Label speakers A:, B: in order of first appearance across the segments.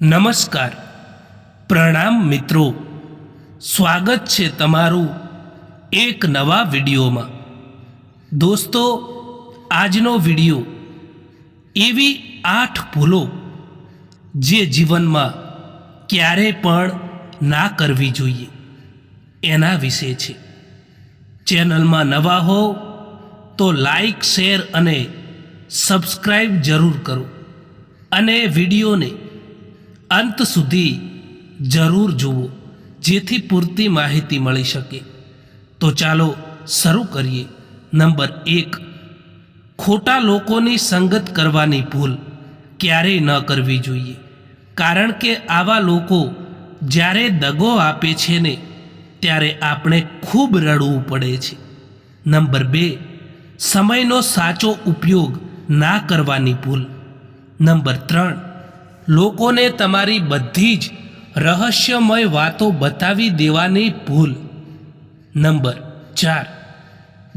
A: નમસ્કાર, પ્રણામ મિત્રો. સ્વાગત છે તમારું એક નવા વિડીયોમાં. દોસ્તો, આજનો વિડીયો એવી 8 ભૂલો જે જીવનમાં ક્યારે પણ ના કરવી જોઈએ એના વિશે છે. ચેનલમાં નવા હો તો લાઈક, શેર અને સબસ્ક્રાઈબ જરૂર કરો અને વિડીયોને અંત સુધી જરૂર જુઓ જેથી પૂરતી માહિતી મળી શકે. તો ચાલો શરૂ કરીએ. નંબર 1, ખોટા લોકોની સંગત કરવાની ભૂલ ક્યારેય ન કરવી જોઈએ, કારણ કે આવા લોકો જ્યારે દગો આપે છે ને ત્યારે આપણે ખૂબ રડવું પડે છે. નંબર 2, સમયનો સાચો ઉપયોગ ના કરવાની ભૂલ. નંબર 3, લોકોને તમારી બધી જ રહસ્યમય વાતો બતાવી દેવાની ભૂલ. નંબર 4,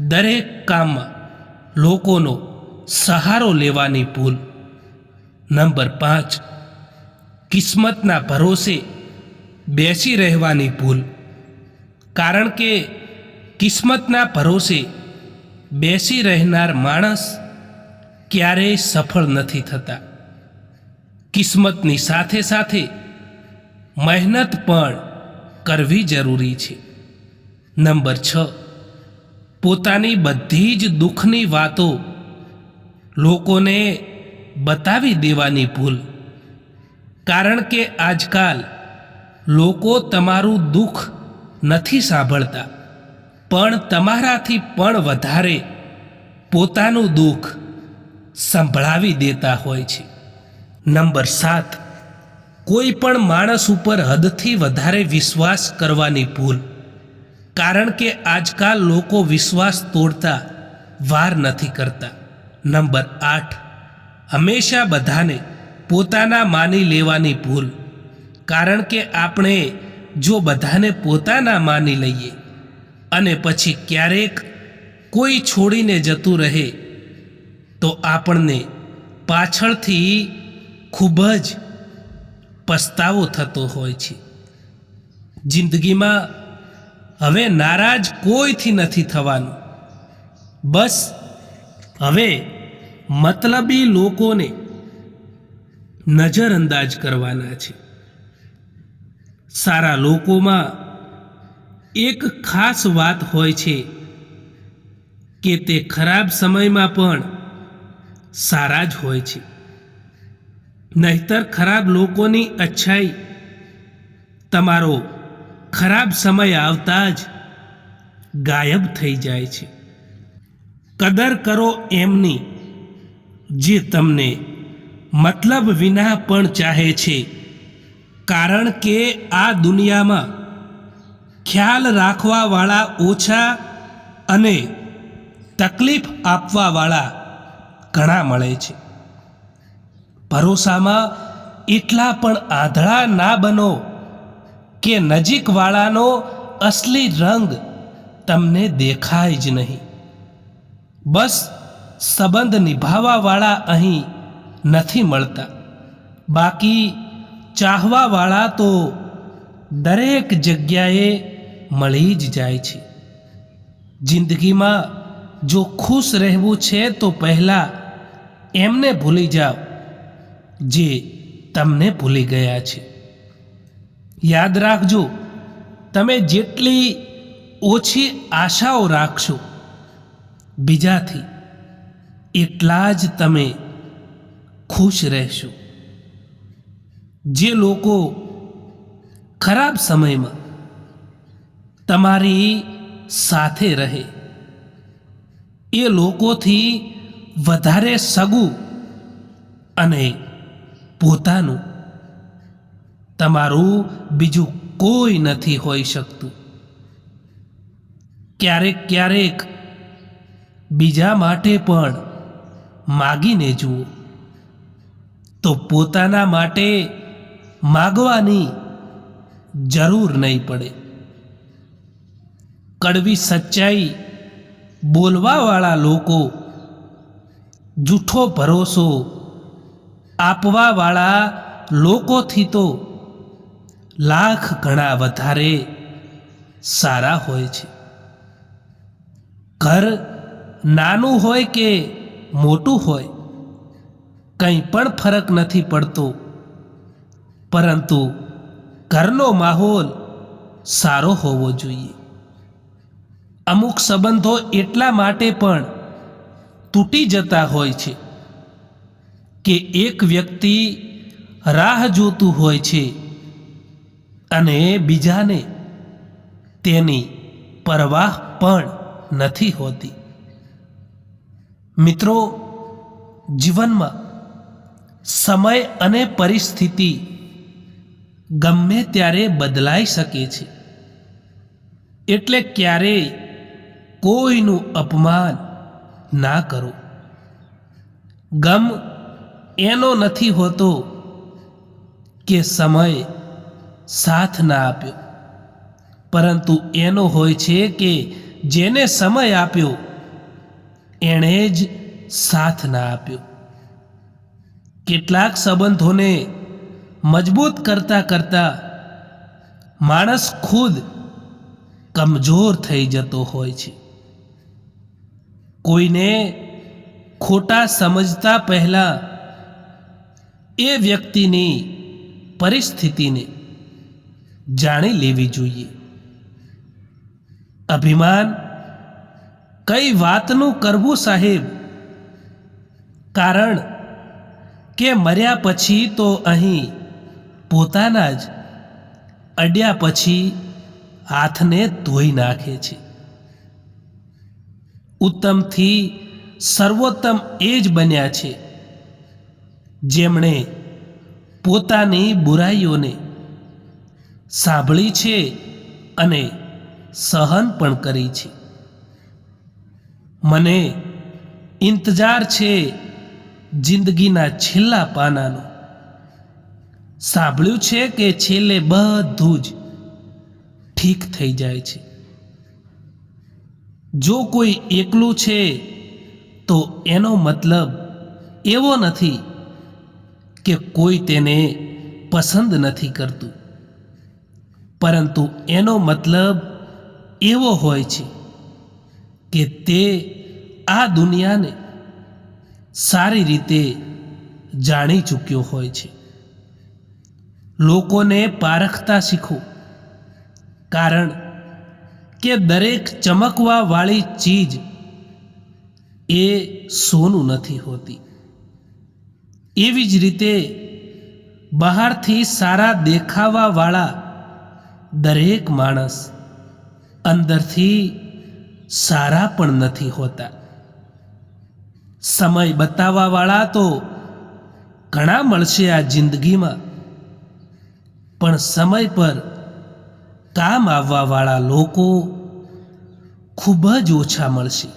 A: દરેક કામમાં લોકોનો સહારો લેવાની ભૂલ. નંબર 5, કિસ્મતના ભરોસે બેસી રહેવાની ભૂલ, કારણ કે કિસ્મતના ભરોસે બેસી રહેનાર માણસ ક્યારેય સફળ નથી થતા. કિસ્મતની સાથે સાથે મહેનત પણ કરવી જરૂરી છે. નંબર 6, પોતાની બધી જ દુઃખની વાતો લોકોને બતાવી દેવાની ભૂલ, કારણ કે આજકાલ લોકો તમારું દુઃખ નથી સાંભળતા, પણ તમારાથી પણ વધારે પોતાનું દુઃખ સંભળાવી દેતા હોય છે. નંબર 7, કોઈ પણ માણસ ઉપર હદથી વધારે વિશ્વાસ કરવાની ભૂલ, કારણ કે આજકાલ લોકો વિશ્વાસ તોડતા વાર નથી કરતા. નંબર 8, હંમેશા બધાને પોતાના માની લેવાની ભૂલ, કારણ કે આપણે જો બધાને પોતાના માની લઈએ અને પછી ક્યારેક કોઈ છોડીને જતું રહે તો આપણને પાછળથી ખૂબ જ પસ્તાવો થતો હોય છે. જિંદગીમાં હવે નારાજ કોઈથી નથી થવાનું. બસ હવે મતલબી લોકોને નજરઅંદાજ કરવાના છે. સારા લોકોમાં એક ખાસ વાત હોય છે કે તે ખરાબ સમયમાં પણ સારા જ હોય છે. નહીતર ખરાબ લોકોની અચ્છાઈ તમારો ખરાબ સમય આવતા જ ગાયબ થઈ જાય છે. કદર કરો એમની જે તમને મતલબ વિના પણ ચાહે છે, કારણ કે આ દુનિયામાં ખ્યાલ રાખવાવાળા ઓછા અને તકલીફ આપવાવાળા ઘણા મળે છે. ભરોસામાં એટલા પણ આંધળા ના બનો કે નજીકવાળાનો અસલી રંગ તમને દેખાય જ નહીં. બસ સંબંધ નિભાવવાવાળા અહીં નથી મળતા, બાકી ચાહવાવાળા તો દરેક જગ્યાએ મળી જ જાય છે. જિંદગીમાં જો ખુશ રહેવું છે તો પહેલાં એમને ભૂલી જાઓ જે તમને ભૂલી ગયા છે. યાદ રાખજો, તમે જેટલી ઓછી આશાઓ રાખશો બીજાથી, એટલા જ તમે ખુશ રહેશો. જે લોકો ખરાબ સમયમાં તમારી સાથે રહે એ લોકોથી વધારે સગું અને પોતાનું તમારું બીજું કોઈ નથી હોઈ શકતું. ક્યારેક ક્યારેક બીજા માટે પણ માગીને જુઓ, તો પોતાના માટે માગવાની જરૂર નહીં પડે. કડવી સચ્ચાઈ બોલવાવાળા લોકો, જૂઠો ભરોસો આપવાવાળા લોકોથી તો લાખ ગણા વધારે સારા હોય છે. ઘર નાનું હોય કે મોટું હોય, કંઈ પણ ફરક નથી પડતો, પરંતુ ઘરનો માહોલ સારો હોવો જોઈએ. અમુક સંબંધો એટલા માટે પણ તૂટી જતા હોય છે કે એક વ્યક્તિ રાહ જોતું હોય છે અને બીજાને તેની પરવાહ પણ નથી હોતી. મિત્રો, જીવનમાં સમય અને પરિસ્થિતિ ગમે ત્યારે બદલાઈ શકે છે, એટલે ક્યારેય કોઈનું અપમાન ના કરો. ગમ એનો નથી હોતો કે સમય સાથ ના આપ્યો, પરંતુ એનો હોય છે કે જેને સમય આપ્યો એણે જ સાથ ના આપ્યો. કેટલાક સંબંધોને મજબૂત કરતા કરતા માણસ ખુદ કમજોર થઈ જતો હોય છે. કોઈને ખોટા સમજતા પહેલા એ વ્યક્તિની પરિસ્થિતિને જાણી લેવી જોઈએ. અભિમાન કઈ વાતનું કરવું સાહેબ? કારણ કે મર્યા પછી તો અહીં પોતાના જ અડ્યા પછી હાથને ધોઈ નાખે છે. ઉત્તમથી સર્વોત્તમ એ જ બન્યા છે જેમણે પોતાની બુરાઈઓને સાંભળી છે અને સહન પણ કરી છે. મને ઇંતજાર છે જિંદગીના છેલ્લા પાનાનો. સાંભળ્યું છે કે છેલ્લે બધું જ ઠીક થઈ જાય છે. જો કોઈ એકલું છે તો એનો મતલબ એવો નથી કે કોઈ તેને પસંદ નથી કરતું, પરંતુ એનો મતલબ એવો હોય છે કે તે આ દુનિયાને સારી રીતે જાણી ચૂક્યો હોય છે. લોકોને પારખતા શીખો, કારણ કે દરેક ચમકવા વાળી ચીજ એ સોનું નથી હોતી. એવી જ રીતે બહારથી સારા દેખાવા વાળા દરેક માણસ અંદરથી સારા પણ નથી હોતા. સમય બતાવવા વાળા તો ઘણા મળશે આ જિંદગીમાં, પણ સમય પર કામ આવવા વાળા લોકો ખૂબ જ ઓછા મળશે.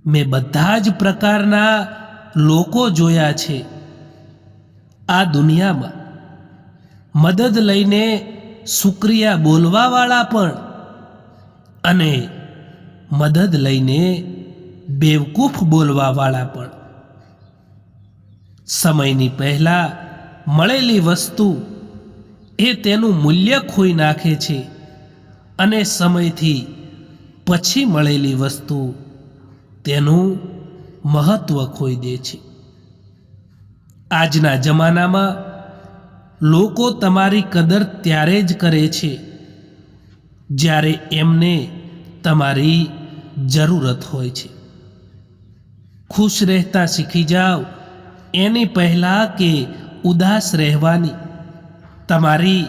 A: મેં બધા જ પ્રકારના લોકો જોયા છે આ દુનિયામાં. મદદ લઈને શુક્રિયા બોલવા વાળા પણ અને મદદ લઈને બેવકૂફ બોલવા વાળા પણ. સમયની પહેલા મળેલી વસ્તુ એ તેનું મૂલ્ય ખોઈ નાખે છે અને સમયથી પછી મળેલી વસ્તુ તેનું મહત્વ ખોઈ દે છે. આજના જમાનામાં લોકો તમારી કદર ત્યારે જ કરે છે જ્યારે એમને તમારી જરૂરત હોય છે. ખુશ રહેતા શીખી જાઓ એની પહેલાં કે ઉદાસ રહેવાની તમારી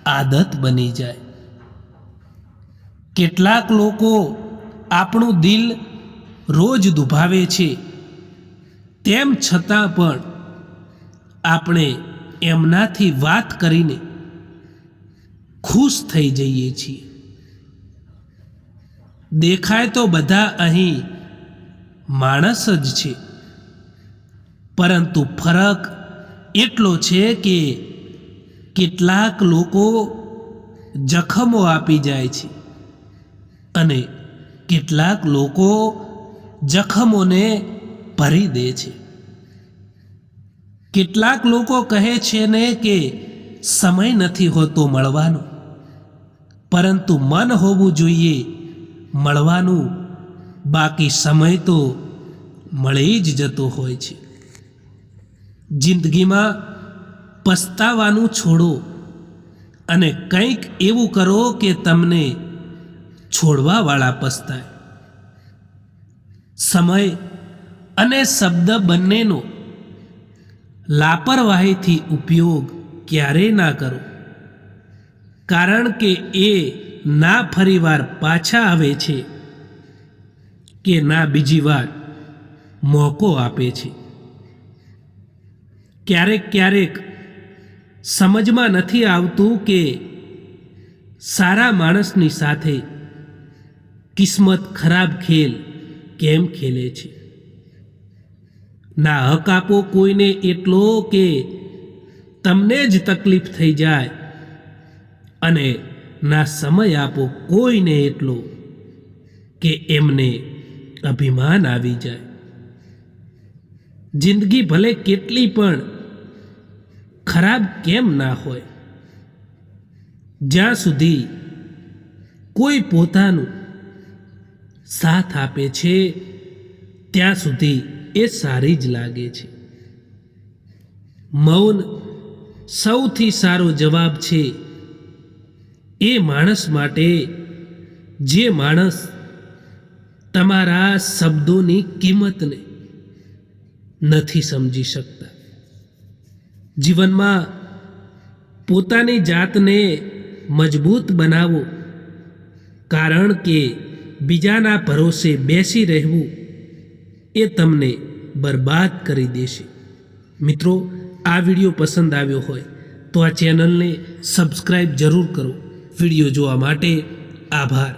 A: આદત બની જાય. કેટલાક લોકો આપણું દિલ રોજ દુભાવે છે, તેમ છતાં પણ આપણે એમનાથી વાત કરીને ખુશ થઈ જઈએ છીએ. દેખાય તો બધા અહીં માણસ જ છે, પરંતુ ફરક એટલો છે કે કેટલાક લોકો જખમો આપી જાય છે અને કેટલાક લોકો જખમોને ભરી દે છે. કેટલાક લોકો કહે છે ને કે સમય નથી હોતો મળવાનો, પરંતુ મન હોવું જોઈએ મળવાનું, બાકી સમય તો મળી જ જતો હોય છે. જિંદગીમાં પસ્તાવાનું છોડો અને કંઈક એવું કરો કે તમને છોડવાવાળા પસ્તાય. સમય અને શબ્દ બંનેનો લાપરવાહીથી ઉપયોગ ક્યારેય ના કરો, કારણ કે એ ના ફરીવાર પાછા આવે છે કે ના બીજી વાર મોકો આપે છે. ક્યારેક સમજમાં નથી આવતું કે સારા માણસની સાથે કિસ્મત ખરાબ ખેલ કેમ ખેલે છે. ના હક આપો કોઈને એટલો કે તમને જ તકલીફ થઈ જાય, અને ના સમય આપો કોઈને એટલો કે એમને અભિમાન આવી જાય. જિંદગી ભલે કેટલી પણ ખરાબ કેમ ના હોય, જ્યાં સુધી કોઈ પોતાનું સાથ આપે છે ત્યાં સુધી એ સારી જ લાગે છે. મૌન સૌથી સારો જવાબ છે એ માણસ માટે જે માણસ તમારા શબ્દોની કિંમતને નથી સમજી શકતા. જીવનમાં પોતાની જાતને મજબૂત બનાવો, કારણ કે બીજાના ભરોસે બેસી રહેવું એ તમને બરબાદ કરી દેશે. મિત્રો, આ વિડીયો પસંદ આવ્યો હોય તો આ ચેનલને સબસ્ક્રાઈબ જરૂર કરો. વિડીયો જોવા માટે આભાર.